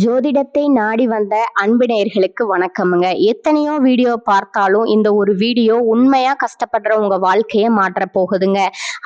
ஜோதிடத்தை நாடி வந்த அன்பு நேயர்களுக்கு வணக்கமுங்க. எத்தனையோ வீடியோ பார்த்தாலும் இந்த ஒரு வீடியோ உண்மையா கஷ்டப்படுற உங்க வாழ்க்கையை மாற்ற போகுதுங்க.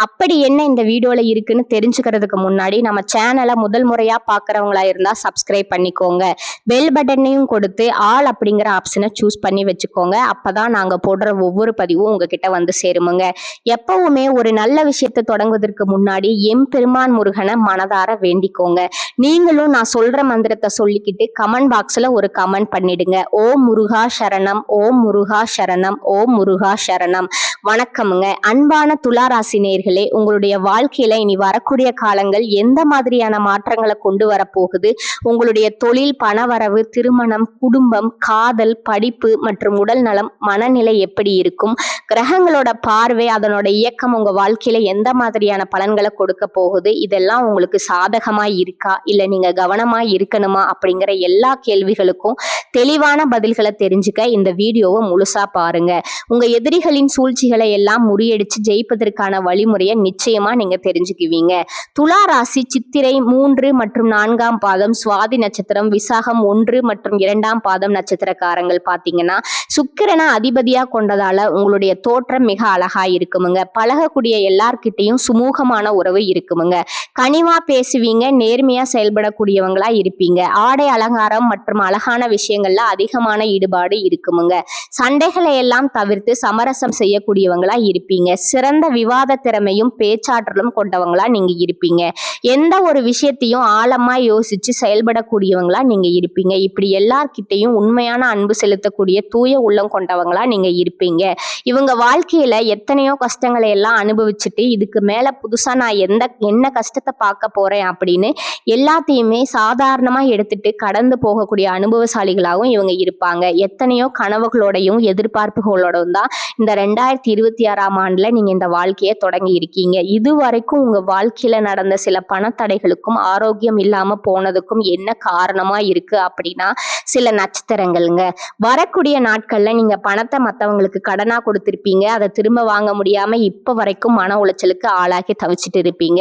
அப்படி என்ன இந்த வீடியோல இருக்குன்னு தெரிஞ்சுக்கிறதுக்கு முன்னாடி நம்ம சேனலை முதல் முறையா பாக்குறவங்களா இருந்தா சப்ஸ்கிரைப் பண்ணிக்கோங்க. பெல் பட்டனையும் கொடுத்து ஆல் அப்படிங்கிற ஆப்ஷனை சூஸ் பண்ணி வச்சுக்கோங்க. அப்பதான் நாங்க போடுற ஒவ்வொரு பதிவும் உங்ககிட்ட வந்து சேருமுங்க. எப்பவுமே ஒரு நல்ல விஷயத்தை தொடங்குவதற்கு முன்னாடி எம்பெருமான் முருகனை மனதார வேண்டிக்கோங்க. நீங்களும் நான் சொல்ற மந்திரத்தை சொல்லிக்கிட்டு கமெண்ட் பாக்ஸ்ல ஒரு கமெண்ட் பண்ணிடுங்க. ஓம் முருகா சரணம், ஓம் முருகா சரணம், ஓம் முருகா சரணம். வணக்கமுங்க. அன்பான துளாராசி நேயர்களே, உங்களுடைய வாழ்க்கையில இனி வரக்கூடிய காலங்கள் எந்த மாதிரியான மாற்றங்களை கொண்டு வரப்போகுது, உங்களுடைய தொழில், பணவரவு, திருமணம், குடும்பம், காதல், படிப்பு மற்றும் உடல் நலம், மனநிலை எப்படி இருக்கும், கிரகங்களோட பார்வை, அதனோட இயக்கம் உங்க வாழ்க்கையில எந்த மாதிரியான பலன்களை கொடுக்க போகுது, இதெல்லாம் உங்களுக்கு சாதகமா இருக்கா இல்ல நீங்க கவனமா இருக்கணுமா அப்படிங்கிற எல்லா கேள்விகளுக்கும் தெளிவான பதில்களை தெரிஞ்சுக்க இந்த வீடியோவை முழுசா பாருங்க. உங்க எதிரிகளின் சூழ்ச்சிகளை எல்லாம் முறியடிச்சு ஜெயிப்பதற்கான வழிமுறையை நிச்சயமா நீங்க தெரிஞ்சுக்குவீங்க. துலா ராசி சித்திரை 3 மற்றும் 4ஆம் பாதம், சுவாதி நட்சத்திரம், விசாகம் 1 மற்றும் 2ஆம் பாதம் நட்சத்திரக்காரங்கள் பாத்தீங்கன்னா சுக்கிரனை அதிபதியா கொண்டதால உங்களுடைய தோற்றம் மிக அழகா இருக்குமுங்க. பழகக்கூடிய எல்லார்கிட்டையும் சுமூகமான உறவு இருக்குமுங்க. கனிவா பேசுவீங்க, நேர்மையா செயல்படக்கூடியவங்களா இருப்பீங்க. ஆடை அலங்காரம் மற்றும் அழகான விஷயங்கள்ல அதிகமான ஈடுபாடு இருக்குமுங்க. சண்டைகளை எல்லாம் தவிர்த்து சமரசம் செய்யக்கூடியவங்களா இருப்பீங்க. சிறந்த விவாத திறமையும் பேச்சாற்றலும் கொண்டவங்களா நீங்க இருப்பீங்க. எந்த ஒரு விஷயத்தையும் ஆழமா யோசிச்சு செயல்படக்கூடியவங்களா நீங்க இருப்பீங்க. இப்படி எல்லார்கிட்டையும் உண்மையான அன்பு செலுத்தக்கூடிய தூய உள்ளம் கொண்டவங்களா நீங்க இருப்பீங்க. இவங்க வாழ்க்கையில எத்தனையோ கஷ்டங்களை எல்லாம் அனுபவிச்சுட்டு இதுக்கு மேல புதுசா நான் என்ன கஷ்டத்தை பார்க்க போறேன் அப்படின்னு எல்லாத்தையுமே சாதாரணமா எடுத்துட்டு கடந்து போகக்கூடிய அனுபவசாலிகளாகவும் இவங்க இருப்பாங்க. எத்தனையோ கனவுகளோடையும் எதிர்பார்ப்புகளோடும் தான் இந்த 2026ஆம் ஆண்டுல நீங்க இந்த வாழ்க்கையை தொடங்கி இருக்கீங்க. இது வரைக்கும் உங்க வாழ்க்கையில நடந்த சில பணத்தடைகளுக்கும் ஆரோக்கியம் இல்லாம போனதுக்கும் என்ன காரணமா இருக்கு அப்படின்னா சில நட்சத்திரங்கள்ங்க. வரக்கூடிய நாட்கள்ல நீங்க பணத்தை மற்றவங்களுக்கு கடனா கொடுத்திருப்பீங்க. அதை திரும்ப வாங்க முடியாம இப்ப வரைக்கும் மன உளைச்சலுக்கு ஆளாகி தவிச்சிட்டு இருப்பீங்க.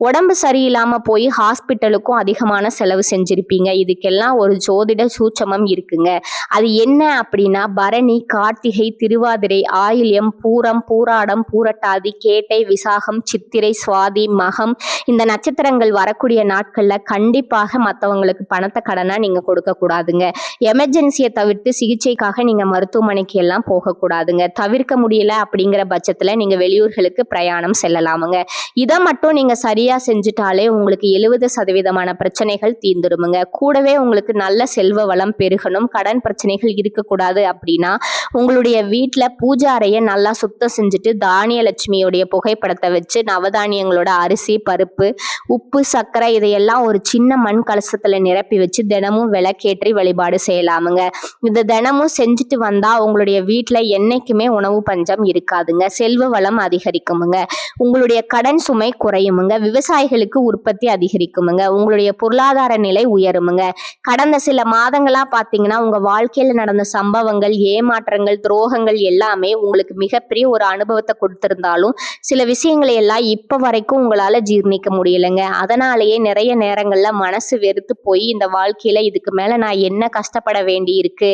உடம்பு சரியில்லாம போய் ஹாஸ்பிட்டலுக்கும் அதிகமான செலவு செஞ்சிருப்பீங்க. இதுக்கெல்லாம் ஒரு ஜோதிட சூட்சமம் இருக்குங்க. அது என்ன அப்படின்னா பரணி, கார்த்திகை, திருவாதிரை, ஆயில்யம், பூரம், பூராடம், பூரட்டாதி, கேட்டை, விசாகம், சித்திரை, சுவாதி, மகம் இந்த நட்சத்திரங்கள் வரக்கூடிய நாட்கள்ல கண்டிப்பாக மற்றவங்களுக்கு பணத்தை கடனா நீங்க கொடுக்க கூடாதுங்க. எமர்ஜென்சியை தவிர்த்து சிகிச்சைக்காக நீங்க மருத்துவமனைக்கு எல்லாம் போகக்கூடாதுங்க. தவிர்க்க முடியல அப்படிங்கிற பட்சத்துல நீங்க வெளியூர்களுக்கு பிரயாணம் செல்லலாமுங்க. இதை மட்டும் நீங்க சரியா செஞ்சுட்டாலே உங்களுக்கு 70% பிரச்சனைகள் தீர்ந்துருமுங்க. கூடவே உங்களுக்கு நல்ல செல்வ வளம் பெருகணும், கடன் பிரச்சனைகள் இருக்கக்கூடாது அப்படின்னா உங்களுடைய வீட்டுல பூஜை அறையை நல்லா சுத்தம் செஞ்சுட்டு தானிய லட்சுமியோடைய புகைப்படத்தை வச்சு நவதானியங்களோட அரிசி, பருப்பு, உப்பு, சர்க்கரை இதையெல்லாம் ஒரு சின்ன மண் கலசத்துல நிரப்பி வச்சு தினமும் விளக்கேற்றி வழிபாடு செய்யலாமுங்க. இந்த தினமும் செஞ்சுட்டு வந்தா உங்களுடைய வீட்டுல என்னைக்குமே உணவு பஞ்சம் இருக்காதுங்க. செல்வ வளம் அதிகரிக்குமுங்க. உங்களுடைய கடன் சுமை குறையுமுங்க. விவசாயிகளுக்கு உற்பத்தி அதிகரிக்குமுங்க. உங்களுடைய பொருளாதார நிலை உயருமுங்க. கடந்த சில மாதங்களா பாத்தீங்கன்னா உங்க வாழ்க்கையில நடந்த சம்பவங்கள், ஏமாற்றங்கள், துரோகங்கள் எல்லாமே உங்களுக்கு மிகப்பெரிய ஒரு அனுபவத்தை கொடுத்திருந்தாலும் சில விஷயங்களை எல்லாம் இப்ப வரைக்கும் உங்களால ஜீர்ணிக்க முடியலைங்க. அதனாலேயே நிறைய நேரங்கள்ல மனசு வெறுத்து போய் இந்த வாழ்க்கையில இதுக்கு மேல நான் என்ன கஷ்டப்பட வேண்டி இருக்கு,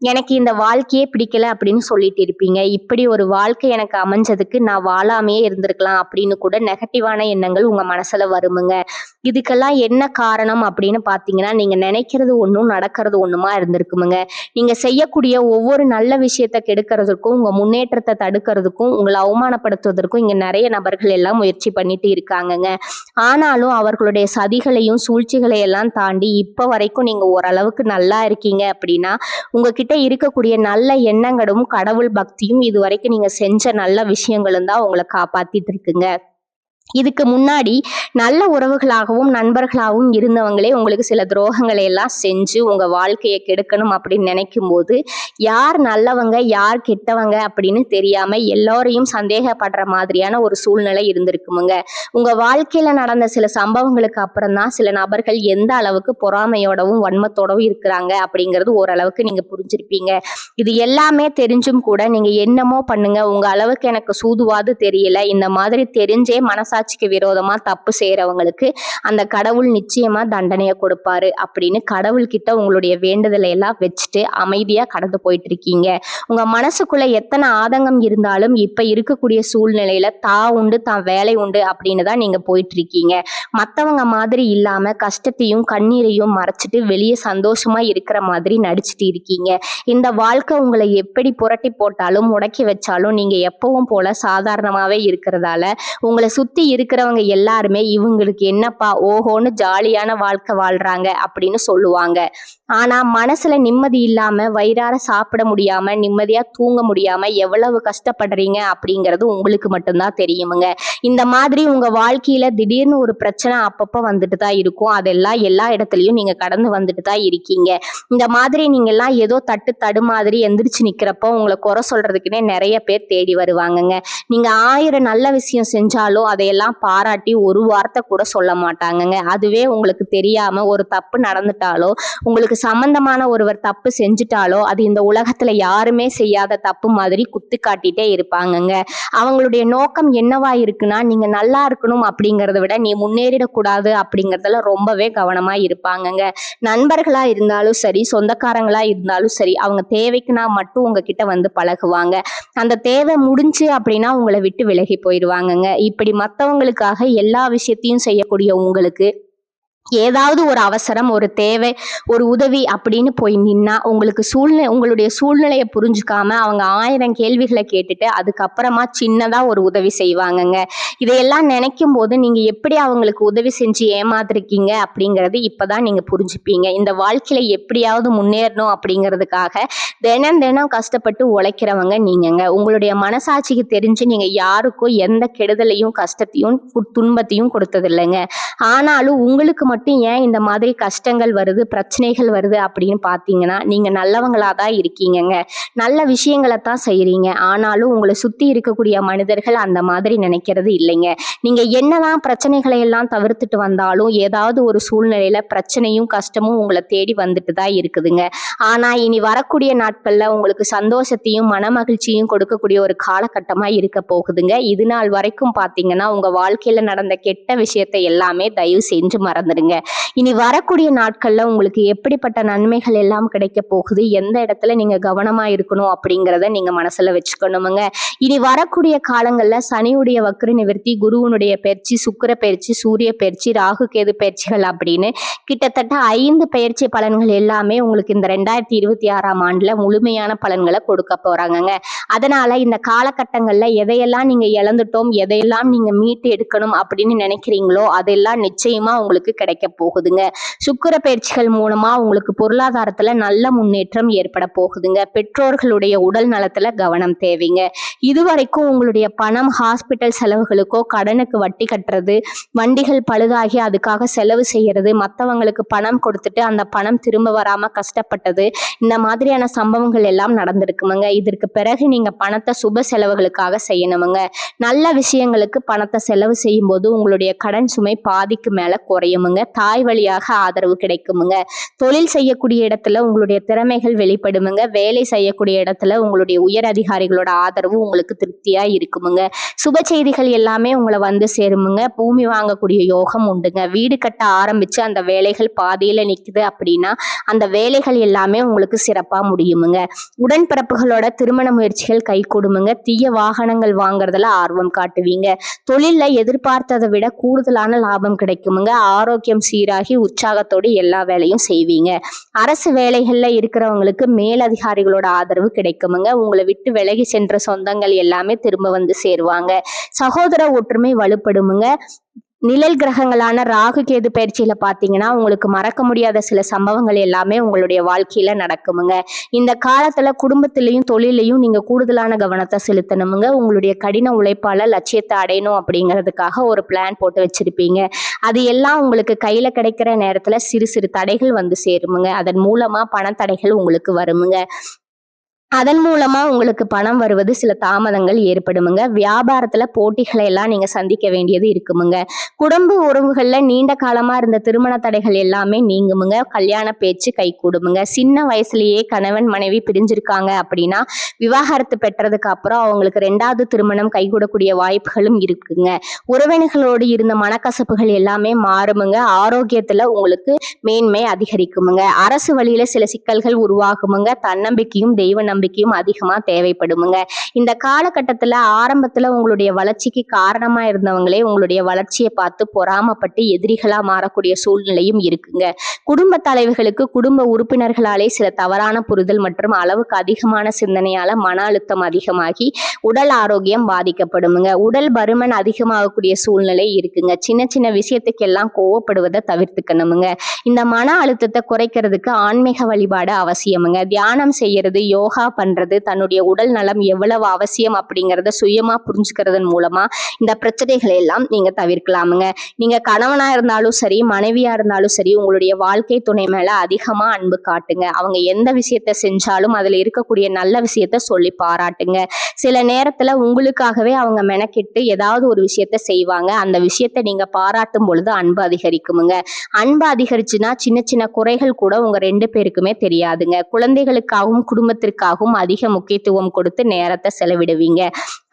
எனக்கு இந்த வாழ்க்கையே பிடிக்கல அப்படின்னு சொல்லிட்டு இருப்பீங்க. இப்படி ஒரு வாழ்க்கை எனக்கு அமைஞ்சதுக்கு நான் வாழாமையே இருந்திருக்கலாம் அப்படின்னு கூட நெகட்டிவான எண்ணங்கள் உங்க மனசுல வருமுங்க. இதுக்கெல்லாம் என்ன காரணம் அப்படின்னு பாத்தீங்கன்னா நீங்க நினைக்கிறது ஒன்றும் நடக்கிறது ஒண்ணுமா இருந்திருக்குமுங்க. நீங்க செய்யக்கூடிய ஒவ்வொரு நல்ல விஷயத்தை கெடுக்கிறதுக்கும், உங்க முன்னேற்றத்தை தடுக்கிறதுக்கும், உங்களை அவமானப்படுத்துவதற்கும் இங்க நிறைய நபர்கள் எல்லாம் முயற்சி பண்ணிட்டு இருக்காங்கங்க. ஆனாலும் அவர்களுடைய சதிகளையும் சூழ்ச்சிகளை எல்லாம் தாண்டி இப்ப வரைக்கும் நீங்க ஓரளவுக்கு நல்லா இருக்கீங்க அப்படின்னா உங்ககிட்ட இருக்கக்கூடிய நல்ல எண்ணங்களும் கடவுள் பக்தியும் இது வரைக்கும் நீங்க செஞ்ச நல்ல விஷயங்களும் தான் உங்களை காப்பாத்திட்டு இருக்குங்க. இதுக்கு முன்னாடி நல்ல உறவுகளாகவும் நண்பர்களாகவும் இருந்தவங்களே உங்களுக்கு சில துரோகங்களை எல்லாம் செஞ்சு உங்க வாழ்க்கையை கெடுக்கணும் அப்படின்னு நினைக்கும் போது யார் நல்லவங்க யார் கெட்டவங்க அப்படின்னு தெரியாம எல்லாரையும் சந்தேகப்படுற மாதிரியான ஒரு சூழ்நிலை இருந்திருக்குமுங்க. உங்க வாழ்க்கையில நடந்த சில சம்பவங்களுக்கு அப்புறம் தான் சில நபர்கள் எந்த அளவுக்கு பொறாமையோடவும் வன்மத்தோடவும் இருக்கிறாங்க அப்படிங்கிறது ஓரளவுக்கு நீங்க புரிஞ்சிருப்பீங்க. இது எல்லாமே தெரிஞ்சும் கூட நீங்க என்னமோ பண்ணுங்க, உங்க அளவுக்கு எனக்கு சூதுவாது தெரியல, இந்த மாதிரி தெரிஞ்சே மனசா மனசாட்சிக்கு விரோதமா தப்பு செய்யறவங்களுக்கு அந்த கடவுள் நிச்சயமா தண்டனையை கொடுப்பாரு அப்படின்னு கடவுள்கிட்ட உங்களுடைய வேண்டுதலை எல்லாம் வச்சுட்டு அமைதியா கடந்து போயிட்டு இருக்கீங்க. உங்க மனசுக்குள்ள எத்தனை ஆதங்கம் இருந்தாலும் இப்ப இருக்கக்கூடிய சூழ்நிலையில உண்டு தான் வேலை உண்டு அப்படின்னு தான் நீங்க போயிட்டு இருக்கீங்க. மத்தவங்க மாதிரி இல்லாம கஷ்டத்தையும் கண்ணீரையும் மறைச்சிட்டு வெளியே சந்தோஷமா இருக்கிற மாதிரி நடிச்சிட்டு இருக்கீங்க. இந்த வாழ்க்கை உங்களை எப்படி புரட்டி போட்டாலும் முடக்கி வச்சாலும் நீங்க எப்பவும் போல சாதாரணமாவே இருக்கிறதால உங்களை சுத்தி இருக்கிறவங்க எல்லாருமே இவங்களுக்கு என்னப்பா ஓஹோன்னு ஜாலியான வாழ்க்கை வாழ்றாங்க அப்படின்னு சொல்லுவாங்க. ஆனா மனசுல நிம்மதி இல்லாம வயிறார சாப்பிட முடியாம நிம்மதியா தூங்க முடியாம எவ்வளவு கஷ்டப்படுறீங்க அப்படிங்கிறது உங்களுக்கு மட்டும்தான் தெரியுமுங்க. இந்த மாதிரி உங்க வாழ்க்கையில திடீர்னு ஒரு பிரச்சனை அப்பப்ப வந்துட்டு தான் இருக்கும். அதெல்லாம் எல்லா இடத்துலயும் நீங்க கடந்து வந்துட்டு தான் இருக்கீங்க. இந்த மாதிரி நீங்க எல்லாம் ஏதோ தடு மாதிரி எந்திரிச்சு நிக்கிறப்போ உங்களை குறை சொல்றதுக்குன்னே நிறைய பேர் தேடி வருவாங்கங்க. நீங்க 1000 நல்ல விஷயம் செஞ்சாலும் அதையெல்லாம் பாராட்டி ஒரு வார்த்தை கூட சொல்ல மாட்டாங்கங்க. அதுவே உங்களுக்கு தெரியாம ஒரு தப்பு நடந்துட்டாலோ உங்களுக்கு சம்பந்தமான ஒருவர் தப்பு செஞ்சுட்டாலோ அது இந்த உலகத்துல யாருமே செய்யாத தப்பு மாதிரி குத்து காட்டிட்டே இருப்பாங்கங்க. அவங்களுடைய நோக்கம் என்னவா இருக்குன்னா நீங்க நல்லா இருக்கணும் அப்படிங்கறத விட நீ முன்னேறிடக்கூடாது அப்படிங்கறதுல ரொம்பவே கவனமா இருப்பாங்கங்க. நண்பர்களா இருந்தாலும் சரி சொந்தக்காரங்களா இருந்தாலும் சரி அவங்க தேவைக்குனா மட்டும் உங்ககிட்ட வந்து பழகுவாங்க. அந்த தேவை முடிஞ்சு அப்படின்னா உங்களை விட்டு விலகி போயிடுவாங்கங்க. இப்படி மத்தவங்களுக்காக எல்லா விஷயத்தையும் செய்யக்கூடிய உங்களுக்கு ஏதாவது ஒரு அவசரம் ஒரு தேவை ஒரு உதவி அப்படின்னு போய் நின்னா உங்களுடைய சூழ்நிலையை புரிஞ்சுக்காம அவங்க 1000 கேள்விகளை கேட்டுட்டு அதுக்கப்புறமா சின்னதா ஒரு உதவி செய்வாங்கங்க. இதையெல்லாம் நினைக்கும் போது நீங்க எப்படி அவங்களுக்கு உதவி செஞ்சு ஏமாத்திருக்கீங்க அப்படிங்கறது இப்பதான் நீங்க புரிஞ்சுப்பீங்க. இந்த வாழ்க்கையில எப்படியாவது முன்னேறணும் அப்படிங்கிறதுக்காக தினம் தினம் கஷ்டப்பட்டு உழைக்கிறவங்க நீங்கங்க. உங்களுடைய மனசாட்சிக்கு தெரிஞ்சு நீங்க யாருக்கும் எந்த கெடுதலையும் கஷ்டத்தையும் துன்பத்தையும் கொடுத்தது இல்லைங்க. ஆனாலும் உங்களுக்கு மட்டும் ஏன் இந்த மாதிரி கஷ்டங்கள் வருது பிரச்சனைகள் வருது அப்படின்னு பாத்தீங்கன்னா நீங்க நல்லவங்களா தான் இருக்கீங்கங்க. நல்ல விஷயங்களை தான் செய்யறீங்க. ஆனாலும் உங்களை சுத்தி இருக்கக்கூடிய மனிதர்கள் அந்த மாதிரி நினைக்கிறது இல்லைங்க. நீங்க என்னதான் பிரச்சனைகளை எல்லாம் தவிர்த்துட்டு வந்தாலும் ஏதாவது ஒரு சூழ்நிலையில பிரச்சனையும் கஷ்டமும் உங்களை தேடி வந்துட்டு தான் இருக்குதுங்க. ஆனா இனி வரக்கூடிய நாட்கள்ல உங்களுக்கு சந்தோஷத்தையும் மன மகிழ்ச்சியும் கொடுக்கக்கூடிய ஒரு காலகட்டமா இருக்க போகுதுங்க. இது நாள் வரைக்கும் பாத்தீங்கன்னா உங்க வாழ்க்கையில நடந்த கெட்ட விஷயத்தை எல்லாமே தயவு செஞ்சு மறந்துடுங்க. இனி வரக்கூடிய நாட்கள்ல உங்களுக்கு எப்படிப்பட்ட நன்மைகள் எல்லாம் கிடைக்க போகுது எந்த இடத்துல நீங்க கவனமா இருக்கணும் அப்படிங்கிறத நீங்க மனசுல வச்சுக்கணுமுங்க. இனி வரக்கூடிய காலங்கள்ல சனியுடைய வக்ர நிவர்த்தி குருவனுடைய பயிற்சி சுக்கிர பயிற்சி சூரிய பயிற்சி ராகு கேது பயிற்சிகள் அப்படின்னு கிட்டத்தட்ட 5 பயிற்சி பலன்கள் எல்லாமே உங்களுக்கு இந்த 2026ஆம் ஆண்டுல முழுமையான பலன்களை கொடுக்க போறாங்கங்க. அதனால இந்த காலகட்டங்கள்ல எதையெல்லாம் நீங்க இழந்துட்டோம் எதையெல்லாம் நீங்க மீட்டு எடுக்கணும் அப்படின்னு நினைக்கிறீங்களோ அதெல்லாம் நிச்சயமா உங்களுக்கு கிடைக்க போகுதுங்க. சுக்கிர பயிற்சிகள் மூலமா உங்களுக்கு பொருளாதாரத்துல நல்ல முன்னேற்றம் ஏற்பட போகுதுங்க. பெற்றோர்களுடைய உடல் நலத்துல கவனம் தேவைங்க. இதுவரைக்கும் உங்களுடைய பணம் ஹாஸ்பிட்டல் செலவுகளுக்கோ கடனுக்கு வட்டி கட்டுறது வண்டிகள் பழுதாகி அதுக்காக செலவு செய்யறது மற்றவங்களுக்கு பணம் கொடுத்துட்டு அந்த பணம் திரும்ப வராம கஷ்டப்பட்டது இந்த மாதிரியான சம்பவங்கள் எல்லாம் நடந்திருக்குமுங்க. இதற்கு பிறகு நீங்க பணத்தை சுப செலவுகளுக்காக செய்யணுமுங்க. நல்ல விஷயங்களுக்கு பணத்தை செலவு செய்யும் போது உங்களுடைய கடன் சுமை பாதிக்கு மேல குறையுமுங்க. தாய் வழியாக ஆதரவு கிடைக்குமுங்க. தொழில் செய்யக்கூடிய இடத்துல உங்களுடைய திறமைகள் வெளிப்படுமுங்க. வேலை செய்யக்கூடிய இடத்துல உங்களுடைய உயர் அதிகாரிகளோட ஆதரவு உங்களுக்கு திருப்தியா இருக்குமுங்க. சுப செய்திகள் எல்லாமே உங்களை வந்து சேருமுங்க. பூமி வாங்கக்கூடிய யோகம் உண்டுங்க. வீடு கட்ட ஆரம்பிச்சு அந்த வேலைகள் பாதியில நிக்குது அப்படின்னா அந்த வேலைகள் எல்லாமே உங்களுக்கு சிறப்பா முடியுமுங்க. உடன்பிறப்புகளோட திருமண முயற்சிகள் கை கொடுமுங்க. தீய வாகனங்கள் வாங்குறதுல ஆர்வம் காட்டுவீங்க. தொழில்ல எதிர்பார்த்ததை விட கூடுதலான லாபம் கிடைக்குமுங்க. ஆரோக்கியம் சீராகி உற்சாகத்தோடு எல்லா வேலையும் செய்வீங்க. அரசு வேலைகள்ல இருக்கிறவங்களுக்கு மேலதிகாரிகளோட ஆதரவு கிடைக்குமுங்க. உங்களை விட்டு விலகி சென்ற சொந்தங்கள் எல்லாமே திரும்ப வந்து சேருவாங்க. சகோதர ஒற்றுமை வலுப்படுமுங்க. நிழல் கிரகங்களான ராகு கேது பயிற்சியில பாத்தீங்கன்னா உங்களுக்கு மறக்க முடியாத சில சம்பவங்கள் எல்லாமே உங்களுடைய வாழ்க்கையில நடக்குமுங்க. இந்த காலத்துல குடும்பத்திலையும் தொழிலையும் நீங்க கூடுதலான கவனத்தை செலுத்தணுமுங்க. உங்களுடைய கடின உழைப்பால லட்சியத்தை அடையணும் அப்படிங்கிறதுக்காக ஒரு பிளான் போட்டு வச்சிருப்பீங்க. அது எல்லாம் உங்களுக்கு கையில கிடைக்கிற நேரத்துல சிறு சிறு தடைகள் வந்து சேருமுங்க. அதன் மூலமா பண தடைகள் உங்களுக்கு வருமுங்க. அதன் மூலமா உங்களுக்கு பணம் வருவது சில தாமதங்கள் ஏற்படுமுங்க. வியாபாரத்துல போட்டிகளை எல்லாம் நீங்க சந்திக்க வேண்டியது இருக்குமுங்க. குடும்ப உறவுகள்ல நீண்ட காலமா இருந்த திருமண தடைகள் எல்லாமே நீங்குமுங்க. கல்யாண பேச்சு கைகூடுமுங்க. சின்ன வயசுலயே கணவன் மனைவி பிரிஞ்சிருக்காங்க அப்படின்னா விவாகரத்து பெற்றதுக்கு அப்புறம் அவங்களுக்கு 2வது திருமணம் கைகூடக்கூடிய வாய்ப்புகளும் இருக்குங்க. உறவினர்களோடு இருந்த மனக்கசப்புகள் எல்லாமே மாறுமுங்க. ஆரோக்கியத்துல உங்களுக்கு மேன்மை அதிகரிக்குமுங்க. அரசு வழியில சில சிக்கல்கள் உருவாகுமுங்க. தன்னம்பிக்கையும் தெய்வ நம்பிக்கையும் அதிகமா தேவைப்படுமுங்க. இந்த காலகட்டத்துல ஆரம்பத்துல உங்களுடைய வளர்ச்சிக்கு காரணமா இருந்தவங்களே உங்களுடைய வளர்ச்சியை பார்த்து பொறாமப்பட்டு எதிரிகளா மாறக்கூடிய சூழ்நிலையும் இருக்குங்க. குடும்ப தலைவர்களுக்கு குடும்ப உறுப்பினர்களாலே சில தவறான புரிதல் மற்றும் அளவுக்கு அதிகமான சிந்தனையால மன அழுத்தம் அதிகமாகி உடல் ஆரோக்கியம் பாதிக்கப்படுமுங்க. உடல் பருமன் அதிகமாகக்கூடிய சூழ்நிலை இருக்குங்க. சின்ன சின்ன விஷயத்துக்கெல்லாம் கோவப்படுவதை தவிர்த்துக்கணுமுங்க. இந்த மன அழுத்தத்தை குறைக்கிறதுக்கு ஆன்மீக வழிபாடு அவசியமுங்க. தியானம் செய்யறது, யோகா பண்றது, தன்னுடைய உடல் நலம் எவ்வளவு அவசியம் அப்படிங்கறத சுயமா புரிஞ்சுக்கிறதன் மூலமா இந்த பிரச்சனைகளை எல்லாம் நீங்க தவிர்க்கலாமுங்க. நீங்க கணவனா இருந்தாலும் சரி, மனைவியா இருந்தாலும் சரி, உங்களுடைய வாழ்க்கை துணை மேல அதிகமா அன்பு காட்டுங்க. அவங்க எந்த விஷயத்த செஞ்சாலும் அதுல இருக்கக்கூடிய நல்ல விஷயத்த சொல்லி பாராட்டுங்க. சில நேரத்துல உங்களுக்காகவே அவங்க மெனக்கிட்டு ஏதாவது ஒரு விஷயத்த செய்வாங்க. அந்த விஷயத்த நீங்க பாராட்டும் பொழுது அன்பு அதிகரிக்குமுங்க. அன்பு அதிகரிச்சுன்னா சின்ன சின்ன குறைகள் கூட உங்க 2 பேருக்குமே தெரியாதுங்க. குழந்தைகளுக்காகவும் குடும்பத்திற்காகவும் அதிக முக்கியத்துவம் கொடுத்து நேரத்தை செலவிடுவீங்க.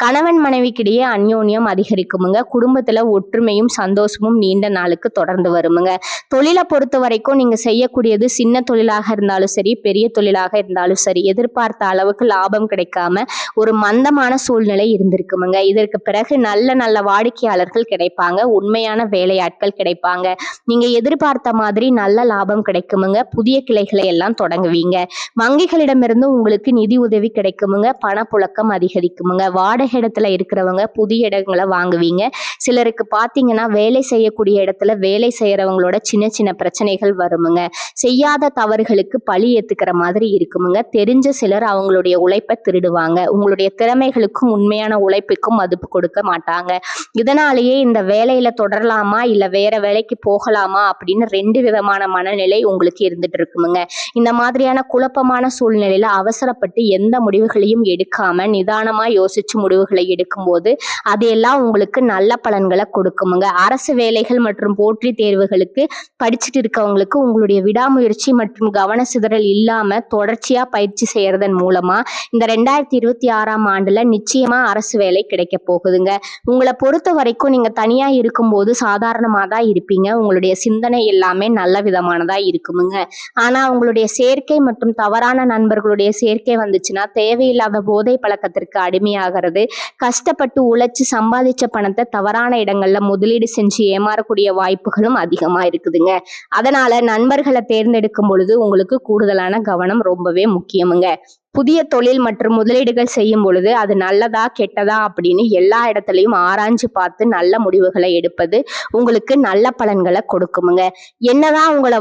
கணவன் மனைவிக்கிடையே அந்யோன்யம் அதிகரிக்குமுங்க. குடும்பத்துல ஒற்றுமையும் சந்தோஷமும் நீண்ட நாளுக்கு தொடர்ந்து வருமுங்க. தொழிலை பொறுத்த வரைக்கும் நீங்க செய்யக்கூடியது சின்ன தொழிலாக இருந்தாலும் சரி, பெரிய தொழிலாக இருந்தாலும் சரி, எதிர்பார்த்த அளவுக்கு லாபம் கிடைக்காம ஒரு மந்தமான சூழ்நிலை இருந்திருக்குமுங்க. இதற்கு பிறகு நல்ல நல்ல வாடிக்கையாளர்கள் கிடைப்பாங்க. உண்மையான வேலையாட்கள் கிடைப்பாங்க. நீங்க எதிர்பார்த்த மாதிரி நல்ல லாபம் கிடைக்குமுங்க. புதிய கிளைகளை எல்லாம் தொடங்குவீங்க. வங்கிகளிடமிருந்து உங்களுக்கு நிதி உதவி கிடைக்குமுங்க. பணப்புழக்கம் அதிகரிக்குமுங்க. வாடகை இடத்துல இருக்கிறவங்க புதிய இடங்களை வாங்குவீங்க. சிலருக்கு பாத்தீங்கன்னா வேலை செய்யக்கூடிய இடத்துல வேலை செய்யறவங்களோட சின்ன சின்ன பிரச்சனைகள் வருமுங்க. செய்யாத தவறுகளுக்கு பழி ஏத்துக்கிற மாதிரி இருக்குமுங்க. தெரிஞ்ச சிலர் அவங்களுடைய உழைப்பை திருடுவாங்க. உங்களுடைய திறமைகளுக்கும் உண்மையான உழைப்புக்கும் மதிப்பு கொடுக்க மாட்டாங்க. இதனாலேயே இந்த வேலையில தொடரலாமா இல்ல வேற வேலைக்கு போகலாமா அப்படின்னு 2 விதமான மனநிலை உங்களுக்கு இருந்துட்டு இருக்குமுங்க. இந்த மாதிரியான குழப்பமான சூழ்நிலையில அவசரப்பட்டு எந்த முடிவுகளையும் எடுக்காம நிதானமா யோசிச்சு முடிவுகளை எடுக்கும்போது அதையெல்லாம் உங்களுக்கு நல்ல பலன்களை கொடுக்குமுங்க. அரசு வேலைகள் மற்றும் போட்டி தேர்வுகளுக்கு படிச்சுட்டு இருக்கவங்களுக்கு உங்களுடைய விடாமுயற்சி மற்றும் கவன சிதறல் இல்லாம தொடர்ச்சியா பயிற்சி செய்யறதன் மூலமா இந்த 2026ஆம் ஆண்டுல நிச்சயமா அரசு வேலை கிடைக்க போகுதுங்க. உங்களை பொறுத்த வரைக்கும் நீங்க தனியா இருக்கும்போது சாதாரணமா தான் இருப்பீங்க. உங்களுடைய சிந்தனை எல்லாமே நல்ல விதமானதா இருக்குமுங்க. ஆனா உங்களுடைய சேர்க்கை மற்றும் தவறான நண்பர்களுடைய சேர்க்கை வந்துச்சுன்னா தேவையில்லாத போதை பழக்கத்திற்கு அடிமையாகிறது. கஷ்டப்பட்டு உழைச்சு சம்பாதிச்ச பணத்தை தவறான இடங்கள்ல முதலீடு செஞ்சு ஏமாறக்கூடிய வாய்ப்புகளும் அதிகமா இருக்குதுங்க. அதனால நண்பர்களை தேர்ந்தெடுக்கும் பொழுது உங்களுக்கு கூடுதலான கவனம் ரொம்பவே முக்கியமுங்க. புதிய தொழில் மற்றும் முதலீடுகள் செய்யும் பொழுது அது நல்லதா கெட்டதா அப்படின்னு எல்லா இடத்துலையும் ஆராய்ஞ்சு பார்த்து நல்ல முடிவுகளை எடுப்பது உங்களுக்கு நல்ல பலன்களை கொடுக்குமுங்க. என்னதான் உங்களை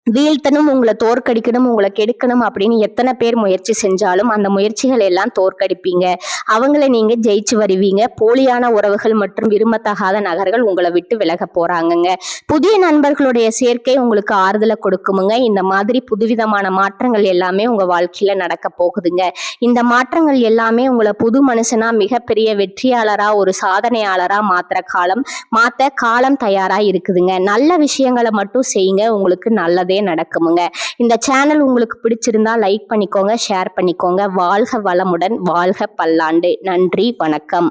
வீழ்த்தணும், உங்களை தோற்கடிக்கணும், உங்களை கெடுக்கணும் அப்படின்னு எத்தனை பேர் முயற்சி செஞ்சாலும் அந்த முயற்சிகள் எல்லாம் தோற்கடிப்பீங்க. அவங்கள நீங்க ஜெயிச்சு வருவீங்க. போலியான உறவுகள் மற்றும் விரும்பத்தகாத நகர்கள் உங்களை விட்டு விலக போறாங்கங்க. புதிய நண்பர்களுடைய சேர்க்கை உங்களுக்கு ஆறுதலை கொடுக்குமுங்க. இந்த மாதிரி புதுவிதமான மாற்றங்கள் எல்லாமே உங்க வாழ்க்கையில நடக்க போகுதுங்க. இந்த மாற்றங்கள் எல்லாமே உங்களை புது மனுஷனா மிகப்பெரிய வெற்றியாளரா ஒரு சாதனையாளரா மாத்த காலம் தயாரா இருக்குதுங்க. நல்ல விஷயங்களை மட்டும் செய்யுங்க. உங்களுக்கு நல்லதே நடக்குமுங்க. இந்த சேனல் உங்களுக்கு பிடிச்சிருந்தா லைக் பண்ணிக்கோங்க, ஷேர் பண்ணிக்கோங்க. வாழ்க வளமுடன், வாழ்க பல்லாண்டு. நன்றி, வணக்கம்.